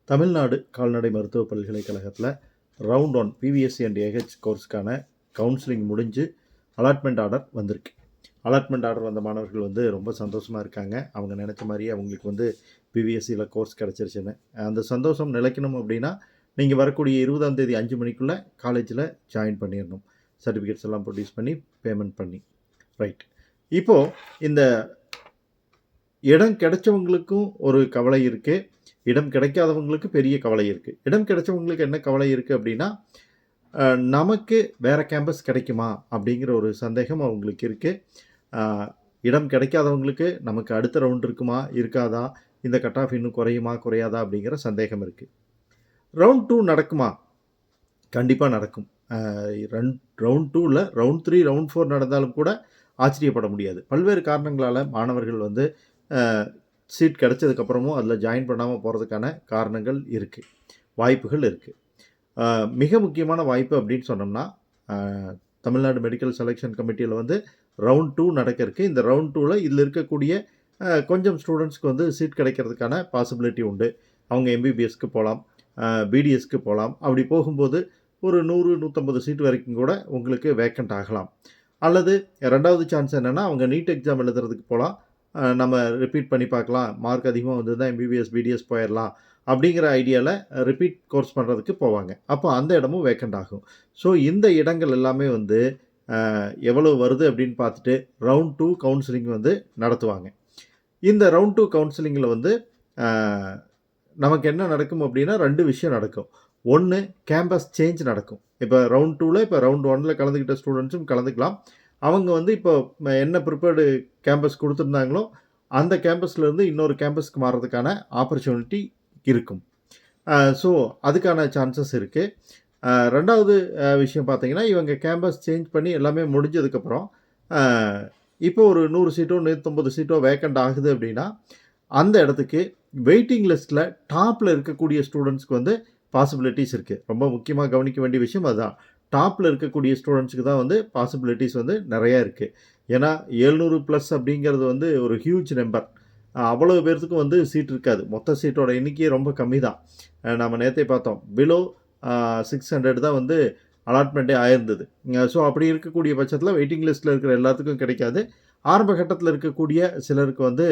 தமிழ்நாடு கால்நடை மருத்துவ பல்கலைக்கழகத்தில் ரவுண்ட் 1 பிவிஎஸ்சி அண்ட் ஏஹெச் கோர்ஸ்க்கான கவுன்சிலிங் முடிஞ்சு அலாட்மெண்ட் ஆர்டர் வந்திருக்கு. அலாட்மெண்ட் ஆர்டர் வந்த மாணவர்கள் ரொம்ப சந்தோஷமாக இருக்காங்க. அவங்க நினச்ச மாதிரியே அவங்களுக்கு பிவிஎஸ்சியில் கோர்ஸ் கிடச்சிருச்சுன்னு. அந்த சந்தோஷம் நிலைக்கணும் அப்படின்னா நீங்கள் வரக்கூடிய 20ஆம் தேதி 5 மணிக்குள்ளே காலேஜில் ஜாயின் பண்ணிடணும். சர்டிஃபிகேட்ஸ் எல்லாம் ப்ரொடியூஸ் பண்ணி பேமெண்ட் பண்ணி ரைட். இப்போது இந்த இடம் கிடைச்சவங்களுக்கும் ஒரு கவலை இருக்குது, இடம் கிடைக்காதவங்களுக்கு பெரிய கவலை இருக்குது. இடம் கிடைச்சவங்களுக்கு என்ன கவலை இருக்குது அப்படின்னா, நமக்கு வேறு கேம்பஸ் கிடைக்குமா அப்படிங்கிற ஒரு சந்தேகம் அவங்களுக்கு இருக்குது. இடம் கிடைக்காதவங்களுக்கு நமக்கு அடுத்த ரவுண்ட் இருக்குமா இருக்காதா, இந்த கட் ஆஃப் இன்னும் குறையுமா குறையாதா அப்படிங்கிற சந்தேகம் இருக்குது. ரவுண்ட் 2 நடக்குமா? கண்டிப்பாக நடக்கும். ரவுண்ட் 2ல் ரவுண்ட் 3 ரவுண்ட் 4 நடந்தாலும் கூட ஆச்சரியப்பட முடியாது. பல்வேறு காரணங்களால் மாணவர்கள் சீட் கிடைச்சதுக்கப்புறமும் அதில் ஜாயின் பண்ணாமல் போகிறதுக்கான காரணங்கள் இருக்குது, வாய்ப்புகள் இருக்குது. மிக முக்கியமான வாய்ப்பு அப்படின்னு சொன்னோம்னா, தமிழ்நாடு மெடிக்கல் செலெக்ஷன் கமிட்டியில் ரவுண்ட் 2 நடக்க இருக்குது. இந்த ரவுண்ட் 2ல் இதில் இருக்கக்கூடிய கொஞ்சம் ஸ்டூடெண்ட்ஸ்க்கு சீட் கிடைக்கிறதுக்கான பாசிபிலிட்டி உண்டு. அவங்க எம்பிபிஎஸ்க்கு போகலாம், பிடிஎஸ்க்கு போகலாம். அப்படி போகும்போது ஒரு 100-150 சீட் வரைக்கும் கூட உங்களுக்கு வேக்கண்ட் ஆகலாம். அல்லது ரெண்டாவது சான்ஸ் என்னென்னா, அவங்க நீட் எக்ஸாம் எழுதுறதுக்கு போகலாம், நம்ம ரிப்பீட் பண்ணி பார்க்கலாம், மார்க் அதிகமாக தான் எம்பிபிஎஸ் பிடிஎஸ் போயிடலாம் அப்படிங்கிற ஐடியாவில் ரிப்பீட் கோர்ஸ் பண்ணுறதுக்கு போவாங்க. அப்போ அந்த இடமும் வேக்கண்ட் ஆகும். ஸோ இந்த இடங்கள் எல்லாமே எவ்வளோ வருது அப்படின்னு பார்த்துட்டு ரவுண்ட் 2 கவுன்சிலிங் நடத்துவாங்க. இந்த ரவுண்ட் 2 கவுன்சிலிங்கில் நமக்கு என்ன நடக்கும் அப்படின்னா 2 விஷயம் நடக்கும். ஒன்று, கேம்பஸ் சேஞ்ச் நடக்கும். இப்போ ரவுண்ட் 2ல் இப்போ ரவுண்ட் 1ல் கலந்துக்கிட்ட ஸ்டூடெண்ட்ஸும் கலந்துக்கலாம். அவங்க இப்போ என்ன ப்ரிப்பேர்டு கேம்பஸ் கொடுத்துருந்தாங்களோ அந்த கேம்பஸ்லேருந்து இன்னொரு கேம்பஸ்க்கு மாறுறதுக்கான ஆப்பர்ச்சுனிட்டி இருக்கும். ஸோ அதுக்கான சான்சஸ் இருக்குது. ரெண்டாவது விஷயம் பார்த்தீங்கன்னா, இவங்க கேம்பஸ் சேஞ்ச் பண்ணி எல்லாமே முடிஞ்சதுக்கப்புறம் இப்போ ஒரு 100 சீட்டோ 150 சீட்டோ வேக்கண்ட் ஆகுது அப்படின்னா, அந்த இடத்துக்கு வெயிட்டிங் லிஸ்ட்டில் டாப்பில் இருக்கக்கூடிய ஸ்டூடெண்ட்ஸ்க்கு பாசிபிலிட்டிஸ் இருக்குது. ரொம்ப முக்கியமாக கவனிக்க வேண்டிய விஷயம் அதுதான். டாப்பில் இருக்கக்கூடிய ஸ்டூடெண்ட்ஸுக்கு தான் பாசிபிலிட்டிஸ் நிறையா இருக்குது. ஏன்னா 700+ அப்படிங்கிறது ஒரு ஹியூஜ் நம்பர். அவ்வளோ பேர்த்துக்கும் சீட் இருக்காது. மொத்த சீட்டோட எண்ணிக்கையே ரொம்ப கம்மி தான். நம்ம நேற்றே பார்த்தோம், பிலோ 600 தான் அலாட்மெண்ட்டே ஆயிருந்தது. ஸோ அப்படி இருக்கக்கூடிய பட்சத்தில் வெயிட்டிங் லிஸ்ட்டில் இருக்கிற எல்லாத்துக்கும் கிடைக்காது. ஆரம்ப கட்டத்தில் இருக்கக்கூடிய சிலருக்கு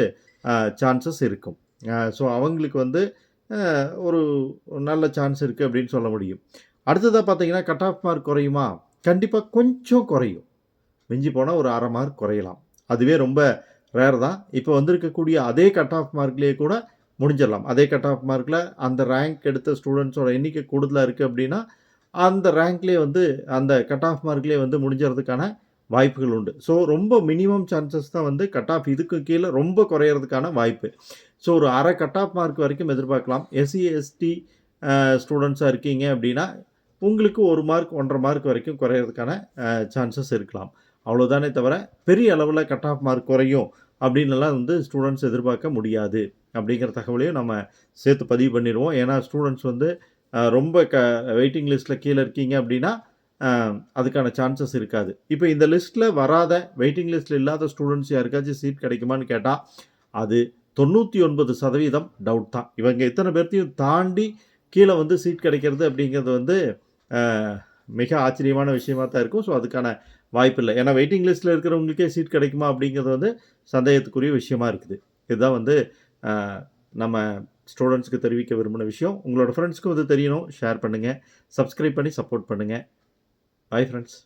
சான்சஸ் இருக்கும். ஸோ அவங்களுக்கு ஒரு நல்ல சான்ஸ் இருக்குது அப்படின்னு சொல்ல முடியும். அடுத்ததாக பார்த்தீங்கன்னா, கட் ஆஃப் மார்க் குறையுமா? கண்டிப்பாக கொஞ்சம் குறையும். மிஞ்சி போனால் ஒரு 1/2 மார்க் குறையலாம். அதுவே ரொம்ப ரேர் தான். இப்போ வந்திருக்கக்கூடிய அதே கட் ஆஃப் மார்க்லேயே கூட முடிஞ்சிடலாம். அதே கட் ஆஃப் மார்க்கில் அந்த ரேங்க் எடுத்த ஸ்டூடெண்ட்ஸோட எண்ணிக்கை கூடுதலாக இருக்குது அப்படின்னா, அந்த ரேங்க்லேயே அந்த கட் ஆஃப் மார்க்லேயே முடிஞ்சிறதுக்கான வாய்ப்புகள் உண்டு. ஸோ ரொம்ப மினிமம் சான்சஸ் தான் கட் ஆஃப் இதுக்கு கீழே ரொம்ப குறையிறதுக்கான வாய்ப்பு. ஸோ ஒரு 1/2 கட் ஆஃப் மார்க் வரைக்கும் எதிர்பார்க்கலாம். எஸ்சி எஸ்டி ஸ்டூடெண்ட்ஸாக இருக்கீங்க அப்படின்னா உங்களுக்கு 1 மார்க் 1.5 மார்க் வரைக்கும் குறையிறதுக்கான சான்சஸ் இருக்கலாம். அவ்வளோதானே தவிர பெரிய அளவில் கட் ஆஃப் மார்க் குறையும் அப்படின்னுலாம் ஸ்டூடெண்ட்ஸ் எதிர்பார்க்க முடியாது அப்படிங்கிற தகவலையும் நம்ம சேர்த்து பதிவு பண்ணிடுவோம். ஏன்னா ஸ்டூடெண்ட்ஸ் ரொம்ப வெயிட்டிங் லிஸ்ட்டில் கீழே இருக்கீங்க அப்படின்னா அதுக்கான சான்சஸ் இருக்காது. இப்போ இந்த லிஸ்ட்டில் வராத, வெயிட்டிங் லிஸ்ட்டில் இல்லாத ஸ்டூடெண்ட்ஸ் யாருக்காச்சும் சீட் கிடைக்குமான்னு கேட்டால் அது 99% டவுட் தான். இவங்க இத்தனை பேர்த்தையும் தாண்டி கீழே சீட் கிடைக்கிறது அப்படிங்கிறது மிக ஆச்சரியமான விஷயமாக தான் இருக்கும். ஸோ அதுக்கான வாய்ப்பு இல்லை. ஏன்னா வெயிட்டிங் லிஸ்ட்டில் இருக்கிறவங்களுக்கே சீட் கிடைக்குமா அப்படிங்கிறது சந்தேகத்துக்குரிய விஷயமா இருக்குது. இதுதான் நம்ம ஸ்டூடெண்ட்ஸ்க்கு தெரிவிக்க விரும்பின விஷயம். உங்களோட ஃப்ரெண்ட்ஸ்க்கும் தெரியணும். ஷேர் பண்ணுங்கள், சப்ஸ்கிரைப் பண்ணி சப்போர்ட் பண்ணுங்கள். Bye friends.